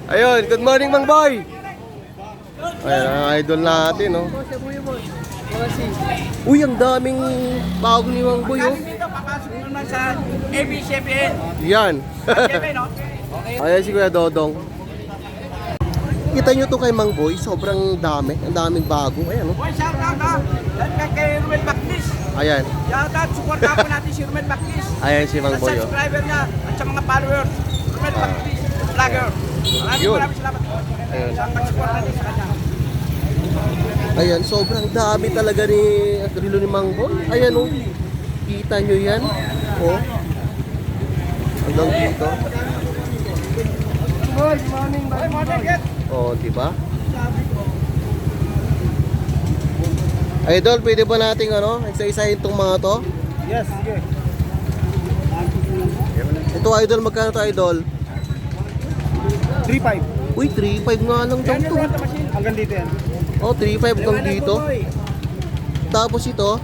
Ayun, good morning Mang Boy. Ayan ang idol natin, no. Uy, ang daming bago ni Mang Boy, oh. Dito, papasok naman sa ABCBN. Yan. ABCBN, no? Ayan si Kuya Dodong. Kita nyo to kay Mang Boy, sobrang dami. Ang daming bago. Ayan, oh. Boy, shout out ha. Dahil kay Ruel Baclis. Ayan. Shout out, supportan po natin si Ruel Baclis. Ayan si Mang Sa Boy, oh. subscriber niya at sa mga followers. Ruel Baclis, vlogger. Yun. Maraming salamat po. Ayun. Sa pag-support natin sa kanya. Ayan, sobrang dami talaga ni relo ni Mang Boy. Ayan, oh. Kita nyo yan. Oh. Hanggang dito. Good morning, good morning. Oh, di ba? Idol, pwede ba nating ano, isa-isahin itong mga to? Yes, sige. Ito idol, magkano to idol? 3-5. Uy, 3.5 nga lang daw to. Hanggang dito yan. Oh, 3.5 hanggang dito. Tapos ito,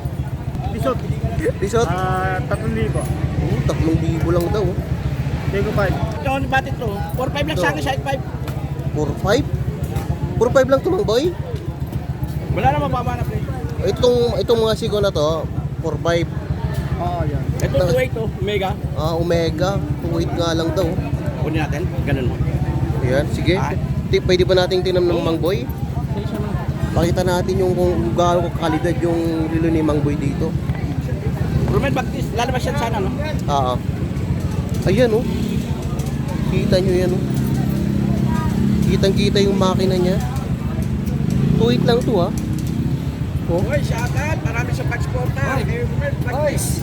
Lisot. resort. 3,000. Oh, 3,000 lang daw. Tego 5. Yung batit to, 4-5 lang sa akin, side 5. 4.5? 4.5 lang to, Mang Boy. Wala na mababa na play. Itong mga sigo na to, 4.5. Oo, yan. Ito 2.8 to, mega. Ah, Omega, 2.8 nga lang daw. Kunin natin, ganun mo. Ayan, sige. Pwede ba nating tingnan ng Mang Boy? Pakita natin yung kung gaano kalidad yung relo ni Mang Boy dito. Ruel Baclis, lalabas yan sana, no? Ah, ayan, oh. Kita nyo yan, oh. Kitang-kita yung makina niya. 2.8 lang to, ah. Oh. Hoy, shout out, marami sa pag-supporta. Ruel Baclis.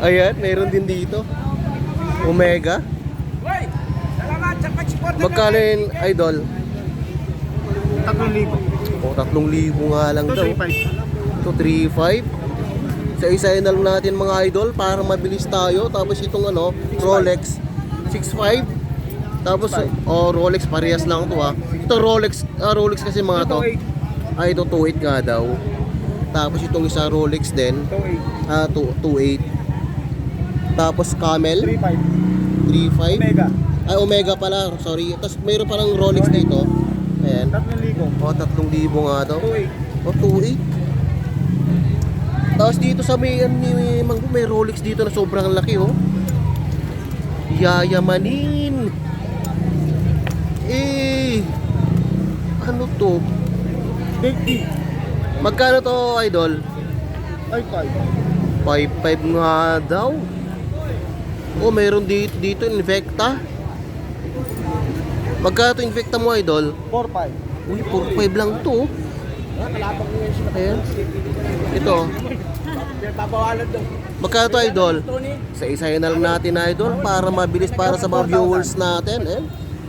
Ayan, mayroon din dito. Omega. Hoy, salamat sa pag-supporta. Magkano yun, idol? 3,000. O, 3,000 nga lang daw. Ito, 3.5. Sa isa na lang natin mga idol para mabilis tayo. Tapos itong ano, Rolex 6.5. Tapos Rolex parehas lang to, ah. Ito Rolex kasi mga to. Ay, ito 2.8 nga daw. Tapos itong isa Rolex din. 2.8. Tapos Camel 3.5. Omega. Ay, Omega pala, sorry. Tapos mayroon palang Rolex dito. Ayan. 3,000. O, 3,000 nga daw. 2.8. O, 2.8. Tapos dito sa may, may Rolex dito na sobrang laki, oh. Yayamanin. Eh, ano to? 50. Magkano to, idol? Ay, 5. 5.5 nga daw. Oh, mayroon dito Invicta. Magkano to Invicta mo, idol? 4,5. Uy, 4.5 lang to. Ayan. Ito. Babawalan daw. Magkano to, idol? Tony. Sa isahin na lang natin, idol, para mabilis para sa mga viewers natin. Eh,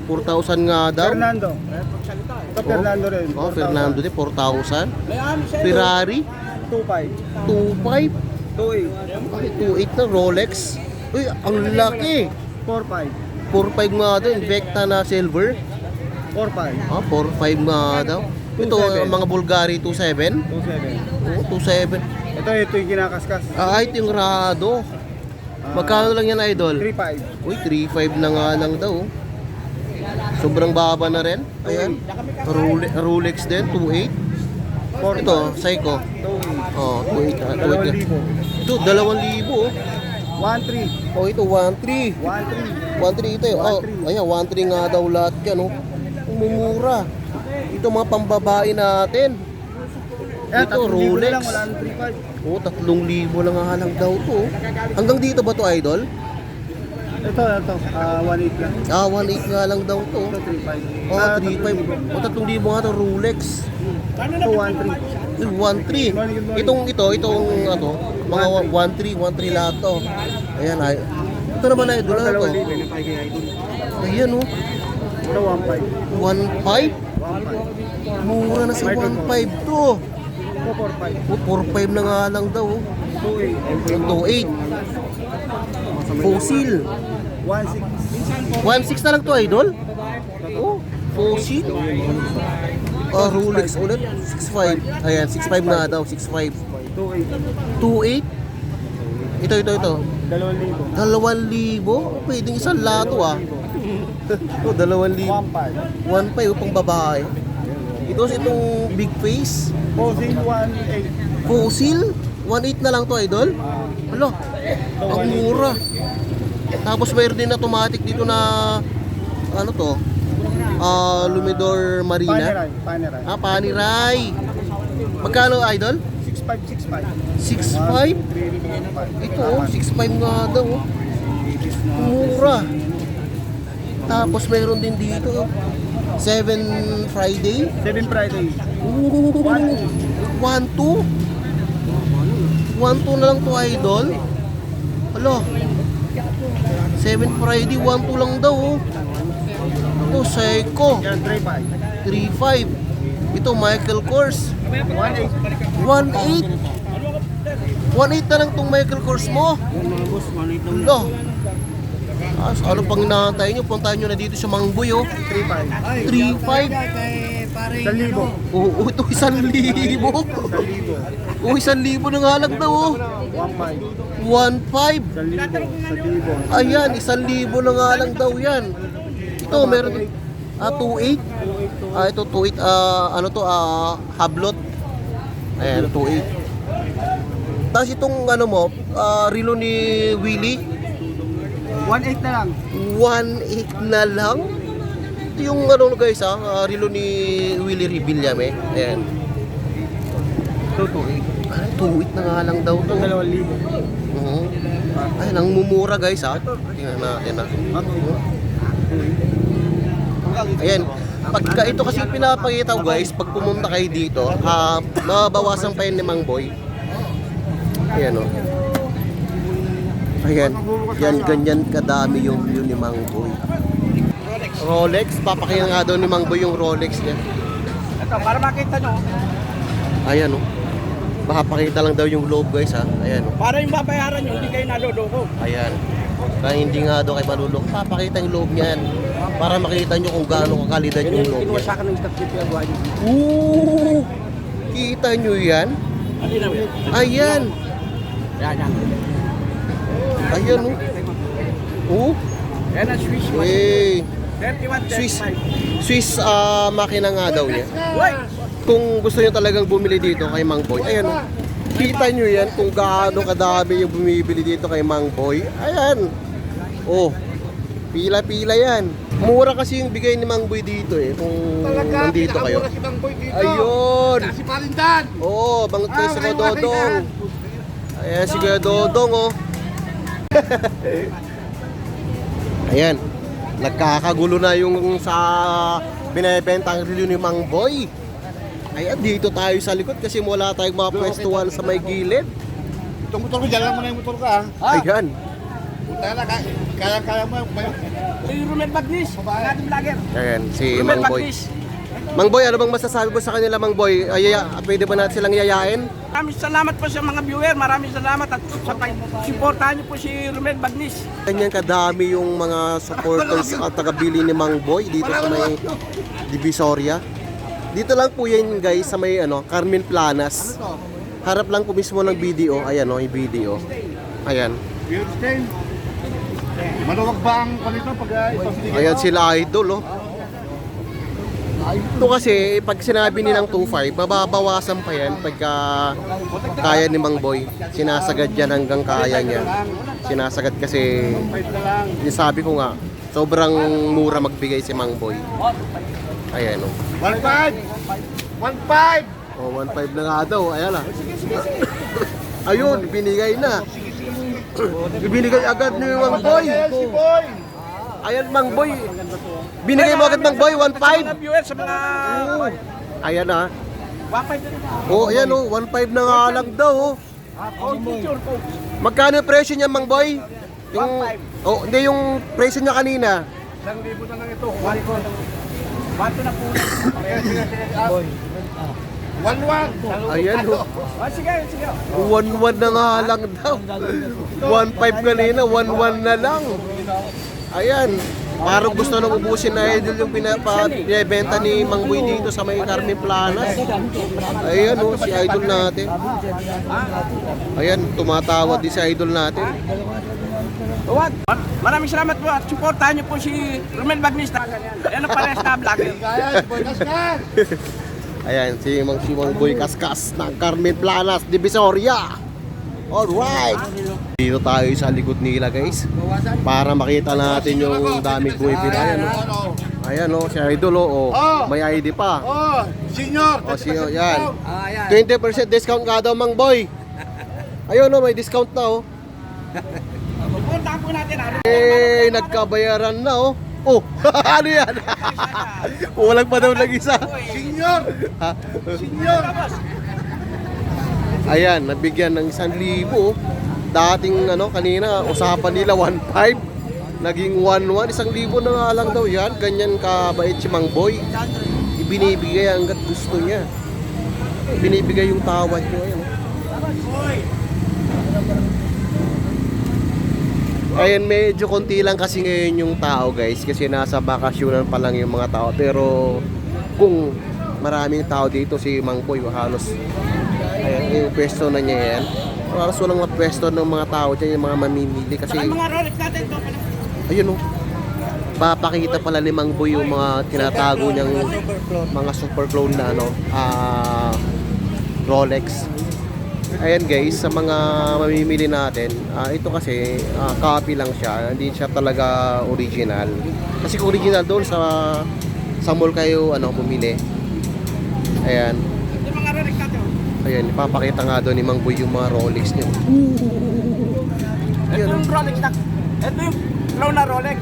4,000 nga daw. Fernando. Ito Fernando rin. Oh, Fernando din, 4,000. May ano siya. Ferrari, 2,500. 2.5. 2,800. 2.8 na Rolex. Uy, ang laki. 4,500. 4.5 nga daw, Invicta na silver. 4,500. Ah, 4.5 nga daw. Ito, 2.7. mga Bulgari 2.7. 2,700. Oh, 2.7. Ito yung kinakaskas. Ah, ito yung Rado. Magkano lang yan, idol? 3,500. Uy, 3.5 na nga lang daw. Sobrang baba na rin. Ayan. Rolex din, 2.8. Ito, Seiko. 2,800. Oh, 2.8. 2,000. Ito, 2,000 oh. 1,300. Oh, ito, 1.3. 1,300. 1.3 ito. Oh, ayan, 1.3 nga daw lahat yan, oh. Umumura. Ito mga pambabae natin. Ito, 3,000 Rolex. lang, wala nang 3,500. Oh, 3,000 lang nga lang daw to. Hanggang dito ba to, idol? Ito, 1,800 lang. Ah, 1.8 nga lang daw to. Ito, 3,500. Oh, 3.5. Oh, 3,000 nga to, Rolex. Ito, 1,300. 1.3. Itong ano, mga 1.3 lahat to. Ayan, ay. Ito naman ay idol na to. Ayan, oh. Ito, 1,500. 1.5. 1,500. Mura na sa 1.5 to. Ito, 4,500. Oh, 4.5 na nga lang daw. 2,800. 2.8. Fossil. 1,600. 1.6 na lang to, idol. Oh, Fossil. Oh, Rolex ulit. 6.5. Ayan, 6.5 na daw. 6.5. 2,800. 2.8. Ito. 2,000. 2,000? Pwedeng isang lato ah. Ito, 2,000. 1,500. 1,500 pang babae. Ito itong big face. Fossil 1,800. Fossil? 1,800 na lang to, idol? Alo, ang mura. Tapos mayroon din automatic dito na ano to? Lumidor Marina. Panerai. Paniray. Magkano, idol? 6,500. 6,500? Ito, 6,500 nga daw. Oh. Mura. Tapos mayroon din dito. 7 Friday. 7 Friday. 1,200? 1,200 na lang to, idol. Alo. 7 Friday, 1,200 lang daw. Oh. Ito, Seiko. Yan, 3,500. 3,500. Ito, Michael Kors. 1,800. 1,800. 1,800 na lang tong Michael Kors mo. Alo. Ano pang inaantay nyo? Puntahan nyo na dito sa Mangboy, oh. 3,500. 3,500. 1,000. Oo, ito 1,000. Oo, 1,000 na nga lang daw, oh. 1,500. 1,500. 1,000. Ayan, 1,000 na nga lang daw yan. Ito, meron 2,800. Ito 2,800. Ano to, hablot. Ayan, 2,800. Tapos itong ano mo, relo ni Willie, 1,800 na lang. 1,800 na lang. Ito yung ano guys, relo ni Willie Revillame. Ayan. 2,800. 2,800 na nga lang daw to. 2,000. Ay, nang mumura guys ha. Tingnan natin ha. Ayan. Pagka ito kasi pinapakita ko guys, pag pumunta kayo dito, mababawasan pa yun ni Mang Boy. Ayan o. Ayan. Yan, ganyan kadami yung view ni Mang Boy. Rolex. Papakita nga daw ni Mang Boy yung Rolex niya. Ito, para makita nyo. Ayan o. Pakita lang daw yung loob guys ha. Ayan o. Para yung babayaran nyo, hindi kayo naloloko. Ayan. Kaya hindi nga daw kay malulok. Papakita yung loob niyan. Para makita nyo kung gaano kakalidad yung loob niya. Kinuwasakan ng staff dito yung buhay. Ooh! Kita nyo yan? Ano na yun? Ayan! Yan. Ayan o. Oh. Yan ang Swiss. Hey. 31, Swiss makina nga daw niya. Uy! Kung gusto nyo talagang bumili dito kay Mang Boy, ayan o. Kita nyo yan kung gaano kadami yung bumibili dito kay Mang Boy. Ayan. Oh. Pila-pila yan. Mura kasi yung bigay ni Mang Boy dito eh. Kung nandito kayo. Si Mang Boy dito. Ayun. Si Palindan. Oo, bangot kayo si Kuya Dodong. Ayan si Kuya Dodong oh. Ayan. Nagkakagulo na yung sa binibentang relo ni Mang Boy. Ayan, dito tayo sa likod kasi wala tayong mga pwestuhan sa may gilid. Itong motor ko, dyan lang muna yung motor ka. Ayan. Punta na, kaya mo. Si Romel Bagnis, natin vlogger. Ayan, si Romel Mang Boy. Bagnis. Mang Boy, ano bang masasabi mo sa kanila, Mang Boy? Pwede ba natin silang yayain? Maraming salamat po sa mga viewer, maraming salamat at sa pag-supportahan niyo po si Romel Bagnis. Ganyan kadami yung mga supporters at tagabili ni Mang Boy dito sa may Divisoria. Dito lang po yan guys sa may Carmen Planas. Harap lang po mismo ng BDO. Ayan yung BDO. Ayan. Maluwag ba ang kanito pag ipapiligan? Ayan sila idol oh. Ito kasi pag sinabi nilang 2.5, mababawasan pa yan pagka kaya ni Mang Boy. Sinasagad yan hanggang kaya niya. Sinasagad kasi sabi ko nga, sobrang mura magbigay si Mang Boy. Ayan oh. 1.5! 1.5! Oh, 1.5 na nga daw. Ayan ah. Ayun, binigay na. Binigay agad ni Mang Boy. Si Boy! Ayan, Mang Boy. Binigay mo agad, Mang Boy, 1.5. Sa mga viewers, sa mga... Ayan ah. 1.5 na rin. Oh, ayan oh, 1.5 na nga lang daw oh. Oh, picture ko. Magkano yung presyo niya, Mang Boy? Yung, 1.5. oh, hindi yung presyo niya kanina. 1,000 na lang ito. 1 na po. Boy. 1.1. Ayan oh. Sige. 1.1 na nga lang daw. 1.5 kanina, 1.1 na lang. Ayan. Parang gusto nang ubusin na idol yung binibenta ni Mang Boy dito sa may Carmen Planas. Ayan oh, si idol natin. Ayan, tumatawad din si idol natin. What? Maraming salamat po at supportahan niyo po si Romel Bagnista. Yan ang pares na vlogger. Ayan, si Mang Boy Kaskas ng Carmen Planas, Divisoria. Alright! Dito tayo sa likod nila guys para makita natin yung daming bumibili. Ayan o. Ayan o, si Idol o. May ID pa. Senior! O, sino yan. 20% discount nga daw Mang Boy. Ayun o, may discount na o. Supportahan po natin. Nagkabayaran na o. Oh, ano yan? Walang pa daw nag-isa. Senior! Ha? Senior! Ayan, nabigyan ng 1,000. Dating kanina, usapan nila 1,500. Naging 1,100. 1,000 na nga lang daw yan. Ganyan kabait si Mang Boy. Ibinibigay hanggat gusto niya. Binibigay yung tawad niya. Ayan, medyo konti lang kasi ngayon yung tao guys. Kasi nasa bakasyonan pa lang yung mga tao. Pero kung maraming tao dito, si Mang Boy halos ayan, yung pwesto na niya yan. Halos walang pwesto ng mga tao dyan, yung mga mamimili kasi Saka mga Rolex natin to. ayun o, papakita pala ni Mang Boy yung mga tinatago niyang mga super clone na Rolex. Ayan guys, sa mga mamimili natin, ito kasi copy lang siya, hindi siya talaga original. Kasi kung original doon sa mall kayo bumili. Ayan. Yung mga Rolex natin. Ayan, ipapakita nga doon ni Mang Boy yung mga Rolex niya. Ito yung Rolex na. Ito yung clone na Rolex.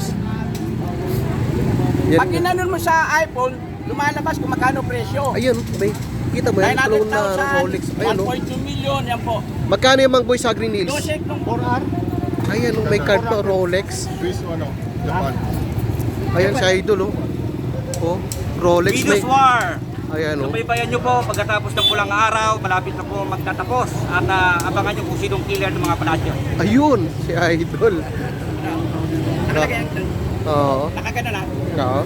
Yan. Pag ginanon mo sa iPhone, lumalabas kung magkano presyo. Ayun, may kita mo yan, clone na Rolex. Ayan, 1.2 million, yan po. magkano yung Mang Boy sa Green Hills? Dosek ng 4R. Ayan, may card pa, Rolex. Swiss Japan. Ayan, si Idol, oh. Oh, Rolex may... Venus War! Ayan, oh. Subaybayan nyo po pagkatapos ng pulang araw, malapit na po magtatapos at abangan nyo kung sinong killer ng mga palasyo. Ayun, si Idol. Oo. Nakagano na. Oo.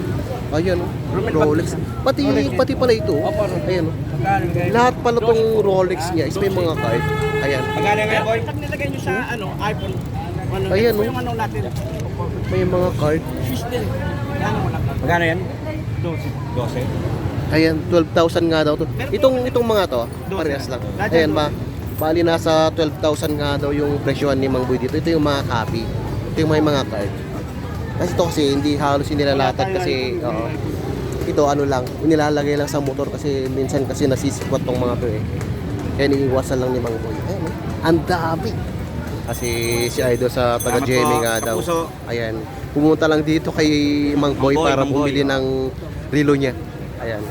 Ayan, oh. Rolex. Pati pala ito. Opo, Ayan, oh. Lahat pala tong Rolex niya is may mga card. Ayan. Magkano ngayon, boy? Pag nilagay nyo sa iPhone, Ayan, ito po oh. yung natin. May mga card. System. Yan mo lang. Magkano yan? 12. Ayan, 12,000 nga daw to. Itong mga to, parehas lang. Ayan ba? Bali nasa 12,000 nga daw yung presyohan ni Mang Boy dito. Ito yung mga copy. Ito yung may mga card. Kasi ito kasi hindi halos nilalatag kasi ito lang, nilalagay lang sa motor kasi minsan kasi nasisikwat tong mga to eh. Kaya iniiwasan lang ni Mang Boy. Ayan, ang dami. Kasi si Idol sa taga Salamat Jemmy po, nga daw. Kapuso. Ayan, pumunta lang dito kay Mang Boy para Mang Boy. bumili ng relo niya. Ayan.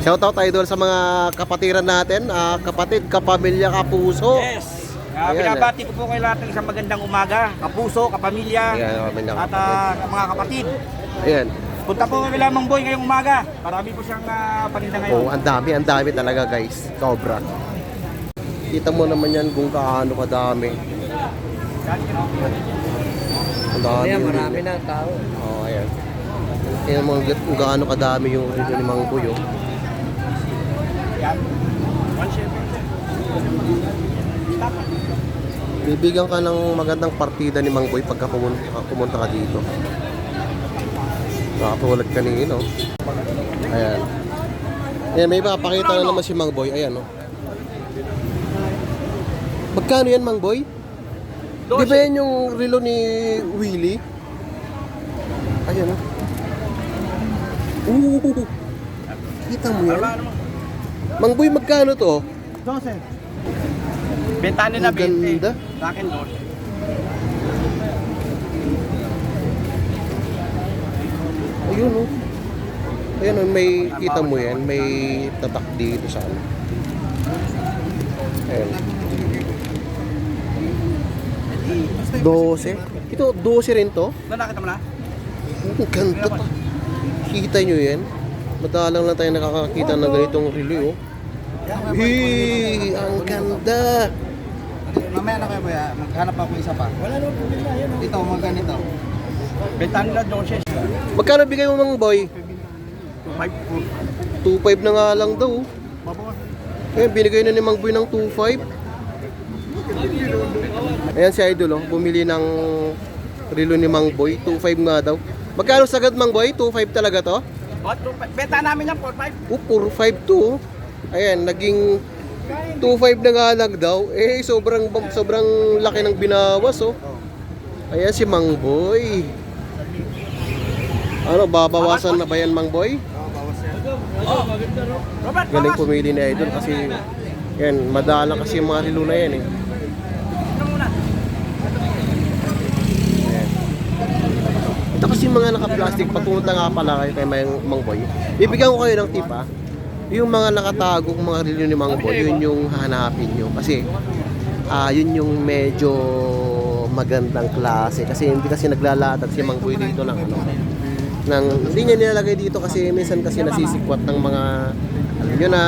Shoutout Idol sa mga kapatiran natin, kapatid, kapamilya, kapuso. Yes! Ayan, Binabati ko po kayo lahat ng isang magandang umaga. Kapuso, kapamilya, Ayan, kapamilya, at kapatid. mga kapatid. Ayan. Punta po kami lamang boy ngayong umaga. Marami po siyang paninda ngayon. Oh, ang dami talaga guys. Sobra. Kita mo naman yan kung kaano kadami. Ang dami. Ayan, yun marami eh. na tao. Oh, ayan. Ayan mo kung gaano kadami yung relo ni Mang Boy. Oh. Yan. 1.7. Bibigyan ka ng magandang partida ni Mang Boy pagka pumunta ka dito. Nakapulad kanino. Ayan. Ayan, may papakita na naman si Mang Boy. Ayan, oh. Magkano yan, Mang Boy? Di ba yan yung relo ni Willie? Ayan, oh. Kita mo yan? Mang Boy, magkano to? 12. Benta nila Ang ganda. 20. Sa akin 12. Ayun, oh. Ayan, oh, may kita mo yan, may tatak dito sa ano. Ayan. 12. Ito, 12 rin to. Nakita mo na? Ang ganda pa. Kita nyo yan? Madalang lang tayo nakakakita ng ganitong relo, oh. Ang ganda. Mamaya na kayo kuya, maghanap ako isa pa. Wala naman problema yan. Ito, mga ganito. Benta nila 12. Magkano bigay mo Mang Boy? 5 2.5 na nga lang daw. Eh, binigay na ni Mang Boy ng 2.5. Ayan si Idol, oh. Bumili ng relo ni Mang Boy. 2.5 nga daw. Magkano sagad Mang Boy? 2.5 talaga to? Benta namin yan 4-5. 4.5 to. Ayan, naging 2.5 na nga lang daw. Eh, sobrang laki ng binawas, oh. Ayan si Mang Boy. Ano, babawasan na ba yan Mang Boy? Robert, Galing bawas. pumili ni Idol kasi yan, madalang kasi yung mga relo na yan eh. Ito muna. Ayan. Ito kasi mga naka-plastic, pag pumunta nga pala kayo kay Mang Boy, bibigyan ko kayo ng tip ah. Yung mga nakatagong mga relo ni Mang Boy, yun yung hahanapin nyo. Kasi yun yung medyo magandang klase. Kasi hindi kasi naglalatag si Mang Boy dito ng ano. Hindi niya nilalagay dito kasi minsan kasi nasisikwat ng mga alam nyo na